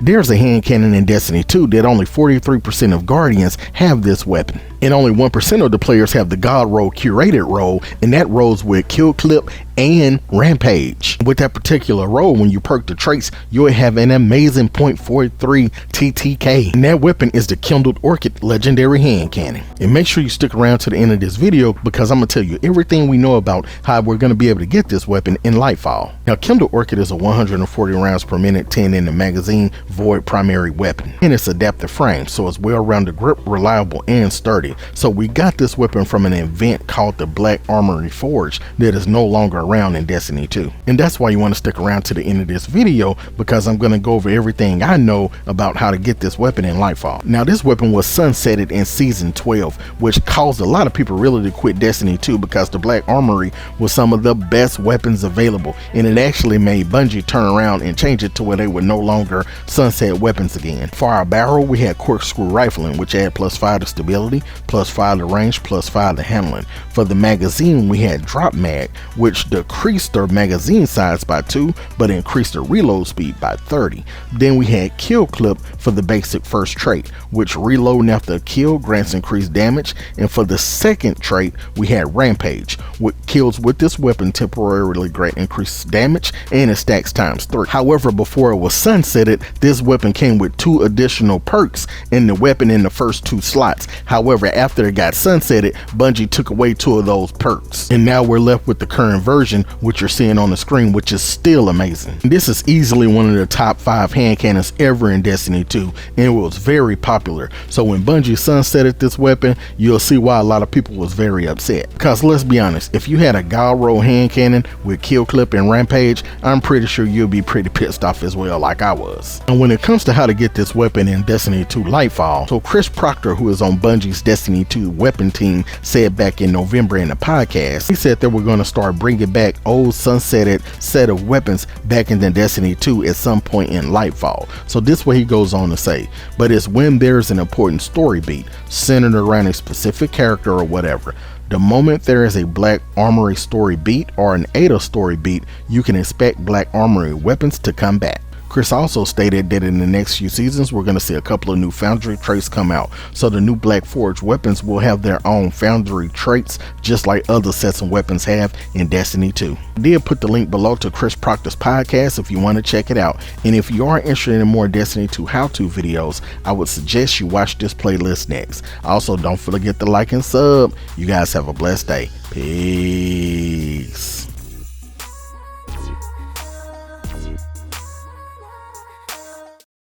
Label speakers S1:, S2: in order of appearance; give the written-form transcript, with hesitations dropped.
S1: There's a hand cannon in Destiny 2 that only 43% of Guardians have this weapon, and only 1% of the players have the God roll curated roll, and that rolls with Kill Clip and Rampage. With that particular roll, when you perk the traits, you'll have an amazing 0.43 TTK, and that weapon is the Kindled Orchid legendary hand cannon. And make sure you stick around to the end of this video, because I'm gonna tell you everything we know about how we're gonna be able to get this weapon in Lightfall. Now, Kindled Orchid is a 140 rounds per minute, 10 in the magazine, void primary weapon, and it's adaptive frame, so it's well-rounded grip, reliable, and sturdy. So we got this weapon from an event called the Black Armory Forge that is no longer around in Destiny 2, and that's why you want to stick around to the end of this video, because I'm going to go over everything I know about how to get this weapon in Lightfall. Now, this weapon was sunsetted in season 12, which caused a lot of people really to quit Destiny 2, because the Black Armory was some of the best weapons available, and it actually made Bungie turn around and change it to where they were no longer sunset weapons again. For our barrel, we had corkscrew rifling, which add +5 to stability, +5 to range, +5 to handling. For the magazine, we had drop mag, which decreased their magazine size by 2 but increased the reload speed by 30. Then we had kill clip for the basic first trait, which reloading after a kill grants increased damage, and for the second trait we had rampage, which kills with this weapon temporarily grant increased damage and it stacks ×3. However, before it was sunsetted, this weapon came with 2 additional perks in the weapon in the first 2 slots. However, after it got sunsetted, Bungie took away 2 of those perks, and now we're left with the current version, which you're seeing on the screen, which is still amazing. This is easily one of the top 5 hand cannons ever in Destiny 2, and it was very popular. So when Bungie sunsetted this weapon, you'll see why a lot of people was very upset. Because let's be honest, if you had a God roll hand cannon with kill clip and rampage, I'm pretty sure you'll be pretty pissed off as well, like I was. And when it comes to how to get this weapon in Destiny 2 Lightfall, so Chris Proctor, who is on Bungie's Destiny 2 weapon team, said back in November in the podcast, he said that we're going to start bringing back old sunsetted set of weapons back into Destiny 2 at some point in Lightfall. So this way he goes on to say, but it's when there's an important story beat centered around a specific character or whatever. The moment there is a Black Armory story beat or an Ada story beat, you can expect Black Armory weapons to come back. Chris also stated that in the next few seasons, we're going to see a couple of new Foundry traits come out. So the new Black Forge weapons will have their own Foundry traits, just like other sets of weapons have in Destiny 2. I did put the link below to Chris Proctor's podcast if you want to check it out. And if you are interested in more Destiny 2 how-to videos, I would suggest you watch this playlist next. Also, don't forget to like and sub. You guys have a blessed day. Peace.